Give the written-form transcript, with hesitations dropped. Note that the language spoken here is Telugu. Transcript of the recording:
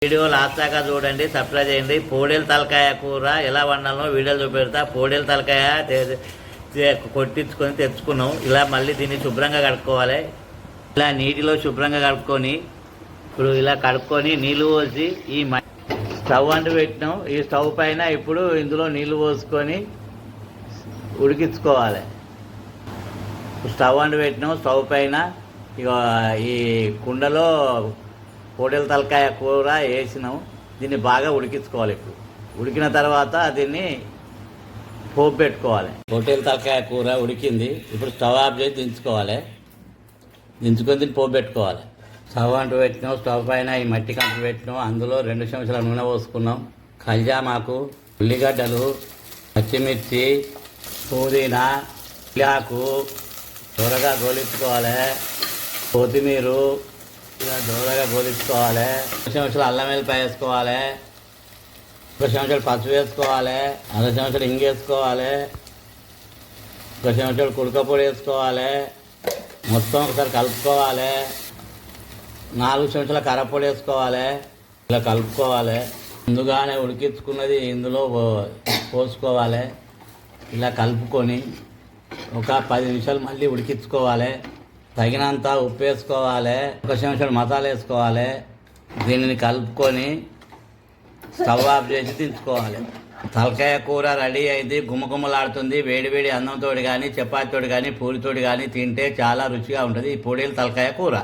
వీడియో లాస్ట్ దాకా చూడండి, సబ్స్క్రైబ్ చేయండి. పోడేలు తలకాయ కూర ఎలా వండాలో వీడియోలు చూపెడతా. పోడేలు తలకాయ కొట్టించుకొని తెచ్చుకున్నాం. ఇలా మళ్ళీ దీన్ని శుభ్రంగా కడుక్కోవాలి. ఇలా నీటిలో శుభ్రంగా కడుక్కొని ఇప్పుడు ఇలా కడుక్కొని నీళ్ళు పోసి ఈ స్టవ్ అంటు పెట్టినాం. ఈ స్టవ్ పైన ఇప్పుడు ఇందులో నీళ్ళు పోసుకొని ఉడికించుకోవాలి. స్టవ్ అంటు పెట్టినాం. స్టవ్ పైన ఇక ఈ కుండలో పోడేలు తలకాయ కూర వేసినాం. దీన్ని బాగా ఉడికించుకోవాలి. ఇప్పుడు ఉడికిన తర్వాత దీన్ని పోపు పెట్టుకోవాలి. పోడేలు తలకాయ కూర ఉడికింది. ఇప్పుడు స్టవ్ ఆఫ్ చేసి దించుకోవాలి. దించుకొని దీన్ని పోపు పెట్టుకోవాలి. స్టవ్ అంటు పెట్టినాం. స్టవ్ పైన ఈ మట్టి కంపు పెట్టినాం. అందులో 2 చెంచాల నూనె పోసుకున్నాం. కల్జామాకు, ఉల్లిగడ్డలు, పచ్చిమిర్చి, పుదీనా, ఆకు త్వరగా గోలించుకోవాలి. కొత్తిమీర ఇలా దూరగా గోలించుకోవాలి. 2 చెంచాలు అల్లం వెల్లిపాయ వేసుకోవాలి. 1 చెంచాలు పసుపు వేసుకోవాలి. 1/2 చెంచాలు ఇంగు వేసుకోవాలి. 1 చెంచాలు కుడకపొడి వేసుకోవాలి. మొత్తం ఒకసారి కలుపుకోవాలి. 4 చెంచాల కారపొడి వేసుకోవాలి. ఇలా కలుపుకోవాలి. ముందుగానే ఉడికించుకున్నది ఇందులో పోసుకోవాలి. ఇలా కలుపుకొని ఒక 10 నిమిషాలు మళ్ళీ ఉడికించుకోవాలి. తగినంత ఉప్పు వేసుకోవాలి. 1 చెంచాడు మసాలా వేసుకోవాలి. దీనిని కలుపుకొని స్టవ్ ఆఫ్ చేసి దించుకోవాలి. తలకాయ కూర రెడీ అయింది. గుమ్మగుమ్మలాడుతుంది. వేడివేడి అన్నంతో కానీ, చపాతీతో కానీ, పూరితోటి కానీ తింటే చాలా రుచిగా ఉంటుంది ఈ పోడేలు తలకాయ కూర.